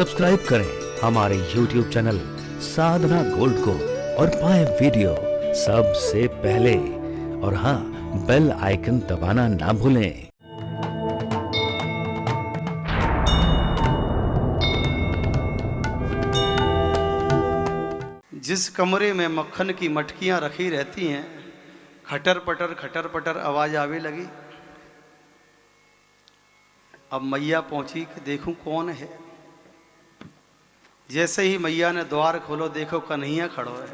Subscribe करें हमारे YouTube channel साधना gold को और पाएं वीडियो सबसे पहले। और हाँ, बेल आइकन दबाना ना भूलें। जिस कमरे में मक्खन की मटकियां रखी रहती हैं, खटर पटर आवाज आवे लगी। अब मैया पहुंची कि देखूं कौन है। जैसे ही मैया ने द्वार खोलो, देखो कन्हैया खड़ो है,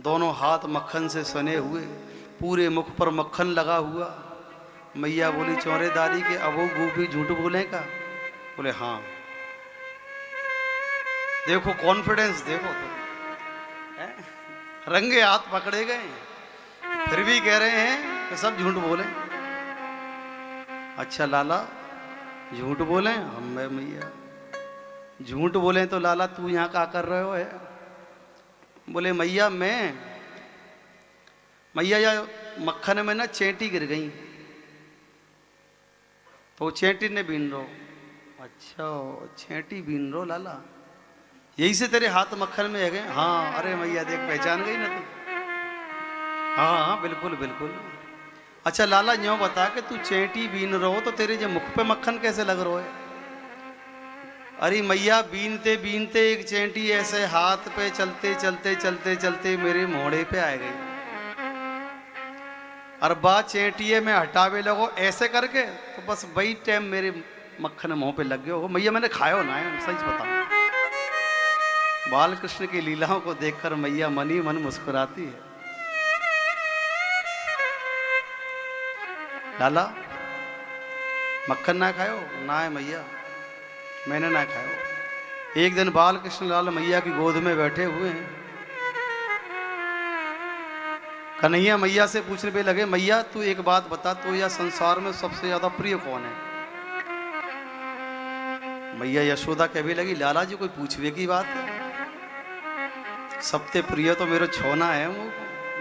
दोनों हाथ मक्खन से सने हुए, पूरे मुख पर मक्खन लगा हुआ। मैया बोली, चौरेदारी के अबो गोपी झूठ बोले का? बोले हाँ। देखो कॉन्फिडेंस, देखो तो रंगे हाथ पकड़े गए, फिर भी कह रहे हैं कि सब झूठ बोले। अच्छा लाला झूठ बोले? हम मैया झूठ बोले तो लाला तू यहाँ क्या कर रहे हो है? बोले मैया मैया या मक्खन में ना चेंटी गिर गई, तो चेंटी ने बीन रो। अच्छा चेंटी बीन रो लाला, यही से तेरे हाथ मक्खन में है गए? हाँ। अरे मैया देख पहचान गई ना तू? हाँ हाँ बिल्कुल बिल्कुल। अच्छा लाला यूँ बता कि तू चेंटी बीन रहो तो तेरे जो मुख पे मक्खन कैसे लग रहा है? अरे मैया बीनते बीनते एक चेंटी ऐसे हाथ पे चलते चलते चलते चलते मेरे मोड़े पे आ गई। और बात चेंटिए में हटावे लगो ऐसे करके, तो बस वही टाइम मेरे मक्खन मुंह पे लग गए हो। मैया मैंने खायो ना है, सच बताऊं। बाल कृष्ण की लीलाओं को देखकर मैया मन ही मन मुस्कुराती है। लाला मक्खन ना खायो? ना है मैया, मैंने ना खायो। एक दिन बाल कृष्ण लाल मैया की गोद में बैठे हुए हैं। कन्हैया मैया से पूछने पे लगे, मैया तू एक बात बता, तो यह संसार में सबसे ज्यादा प्रिय कौन है? मैया यशोदा कहने लगी, लाला जी कोई पूछवे की बात है? सबसे प्रिय तो मेरा छोना है, वो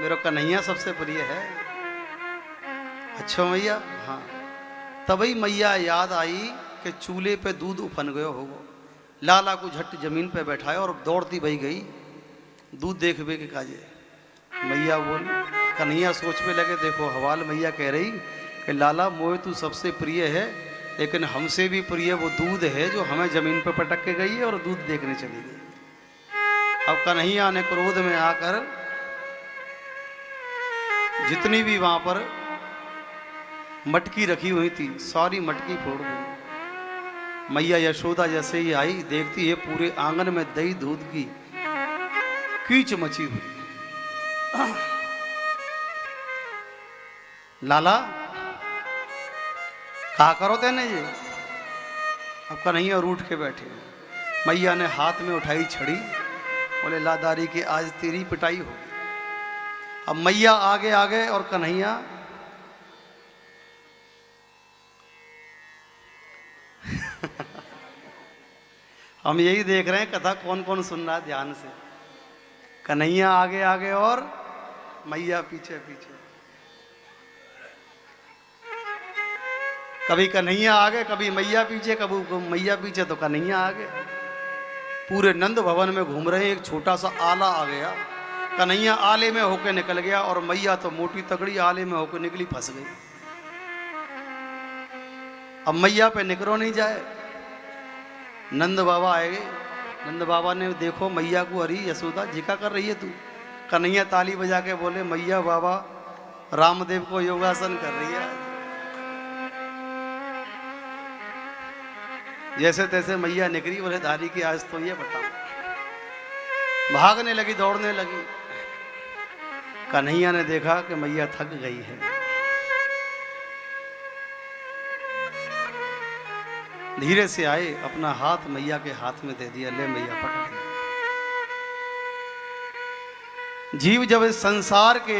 मेरा कन्हैया सबसे प्रिय है। अच्छा मैया? हाँ। तभी मैया याद आई कि चूल्हे पे दूध उफन गयो होगो। लाला को झट जमीन पे बैठाया और दौड़ती बही गई दूध देखबे के काजे। मैया बोली, कन्हैया सोच पे लगे, देखो हवाल मैया कह रही कि लाला मोए तू सबसे प्रिय है, लेकिन हमसे भी प्रिय वो दूध है जो हमें जमीन पे पटक के गई है और दूध देखने चली गई। अब कन्हैया ने क्रोध में आकर जितनी भी वहां पर मटकी रखी हुई थी सारी मटकी फोड़ दी। मैया यशोदा जैसे ही आई, देखती है पूरे आंगन में दही दूध की कीच मची हुई। लाला क्या करो तेने ये? अब कन्हैया रूठ के बैठे। मैया ने हाथ में उठाई छड़ी, बोले लादारी की आज तेरी पिटाई हो। अब मैया आगे आगे और कन्हैया हम यही देख रहे हैं कथा कौन कौन सुन रहा है ध्यान से। कन्हैया आगे आगे और मैया पीछे पीछे। कभी कन्हैया आगे, कभी मैया पीछे, कभी मैया पीछे तो कन्हैया आगे। पूरे नंद भवन में घूम रहे हैं। एक छोटा सा आला आ गया, कन्हैया आले में होके निकल गया और मैया तो मोटी तगड़ी आले में होकर निकली, फंस गई। अब मैया पे निकरो नहीं जाए। नंद बाबा आए। नंद बाबा ने देखो मैया को, अरे यशोदा जी क्या कर रही है तू? कन्हैया ताली बजा के बोले, मैया बाबा रामदेव को योगासन कर रही है। जैसे तैसे मैया निकली, बोले दादी की आज तो ये बताओ। भागने लगी, दौड़ने लगी। कन्हैया ने देखा कि मैया थक गई है। धीरे से आए, अपना हाथ मैया के हाथ में दे दिया, ले मैया पकड़ ले। जीव जब इस संसार के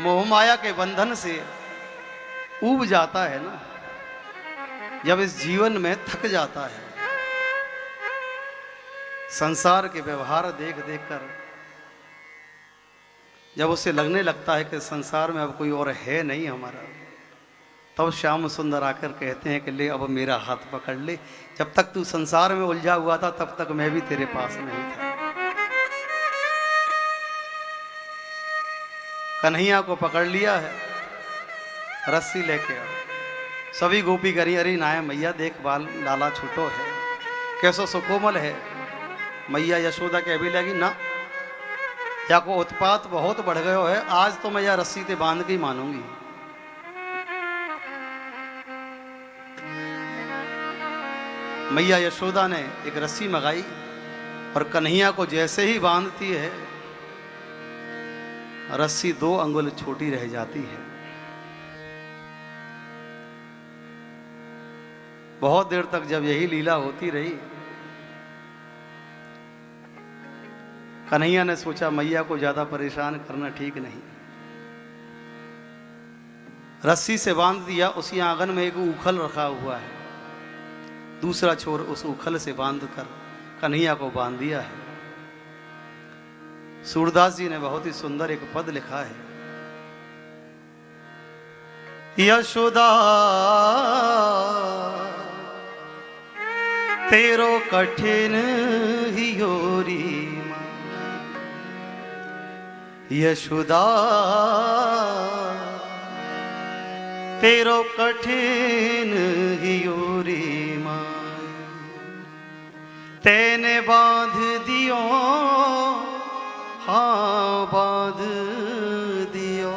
मोह माया के बंधन से ऊब जाता है ना, जब इस जीवन में थक जाता है, संसार के व्यवहार देख देख कर जब उसे लगने लगता है कि संसार में अब कोई और है नहीं हमारा, तब श्याम सुंदर आकर कहते हैं कि ले अब मेरा हाथ पकड़ ले, जब तक तू संसार में उलझा हुआ था तब तक मैं भी तेरे पास नहीं था। कन्हैया को पकड़ लिया है, रस्सी लेके आओ। सभी गोपी करी अरे नाय मैया देख बाल डाला छूटो है, कैसो सुकोमल है। मैया यशोदा कह भी लगी ना, या को उत्पात बहुत बढ़ गयो है, आज तो मैं यह रस्सी ते बांध के ही मानूंगी। मैया यशोदा ने एक रस्सी मंगाई और कन्हैया को जैसे ही बांधती है, रस्सी 2 अंगुल छोटी रह जाती है। बहुत देर तक जब यही लीला होती रही, कन्हैया ने सोचा मैया को ज्यादा परेशान करना ठीक नहीं। रस्सी से बांध दिया, उसी आंगन में एक उखल रखा हुआ है, दूसरा छोर उस उखल से बांधकर कन्हैया को बांध दिया है। सूरदास जी ने बहुत ही सुंदर एक पद लिखा है, यशोदा तेरो कठिन ही योरी, यशोदा तेरो कठिन ही योरी माय, तेने बांध दियो हाँ बांध दियो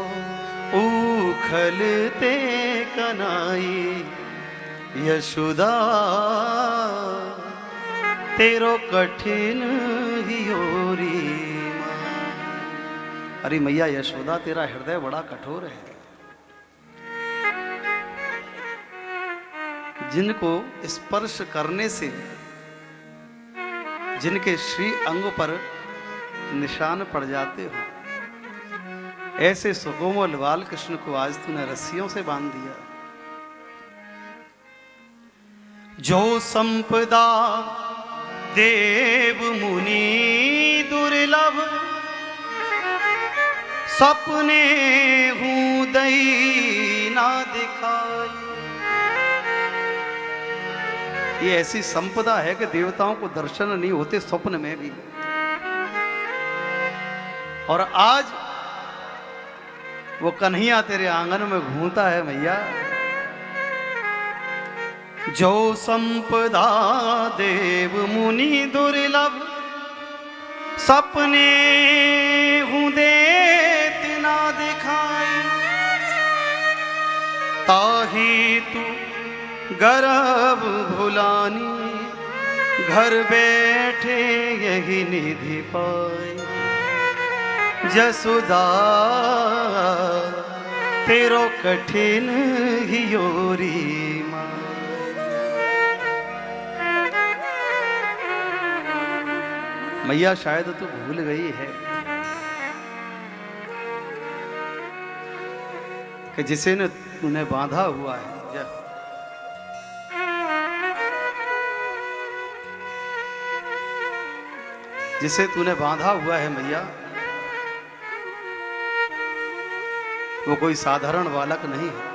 उखल ते कनाई, यशोदा तेरो कठिन ही योरी। अरे मैया यशोदा तेरा हृदय बड़ा कठोर है, जिनको स्पर्श करने से जिनके श्री अंग पर निशान पड़ जाते हो, ऐसे सुकोमल बाल कृष्ण को आज तूने रस्सियों से बांध दिया। जो संपदा देव मुनि दुर्लभ, सपने हूं दई ना दिखाई। ये ऐसी संपदा है कि देवताओं को दर्शन नहीं होते स्वप्न में भी, और आज वो कन्हैया तेरे आंगन में घूमता है मैया। जो संपदा देव मुनि दुर्लभ, सपने हूं देत ना दिखाई। ताही तू गर्भ भुलानी, घर बैठे यही निधि पाई। जसोदा तेरो कठिन ही योरी माँ। मैया शायद तू भूल गई है कि जिसे ने तूने बांधा हुआ है, जिसे तूने बांधा हुआ है मैया, वो कोई साधारण बालक नहीं है।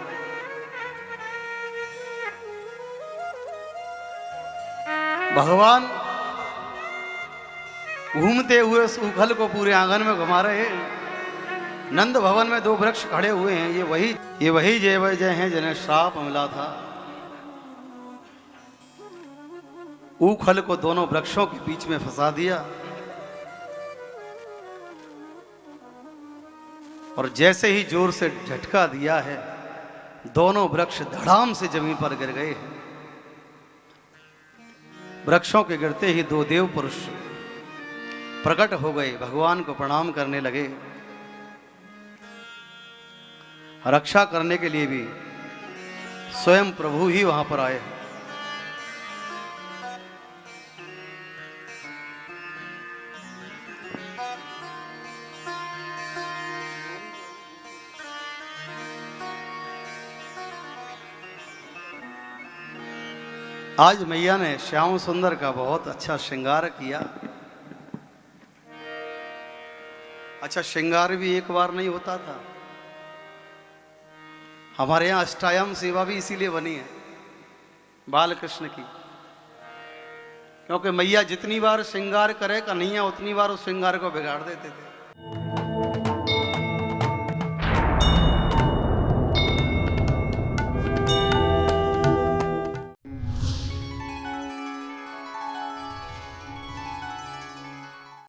भगवान घूमते हुए उस उखल को पूरे आंगन में घुमा रहे हैं। नंद भवन में 2 वृक्ष खड़े हुए हैं। ये वही जय जय हैं जिन्हें श्राप मिला था। उखल को दोनों वृक्षों के बीच में फंसा दिया और जैसे ही जोर से झटका दिया है, दोनों वृक्ष धड़ाम से जमीन पर गिर गए। वृक्षों के गिरते ही 2 देव पुरुष प्रकट हो गए, भगवान को प्रणाम करने लगे। रक्षा करने के लिए भी स्वयं प्रभु ही वहां पर आए। आज मैया ने श्याम सुंदर का बहुत अच्छा श्रृंगार किया। अच्छा, श्रृंगार भी एक बार नहीं होता था। हमारे यहाँ अष्टायाम सेवा भी इसीलिए बनी है बाल कृष्ण की, क्योंकि मैया जितनी बार श्रृंगार करे कन्हैया उतनी बार उस श्रृंगार को बिगाड़ देते थे।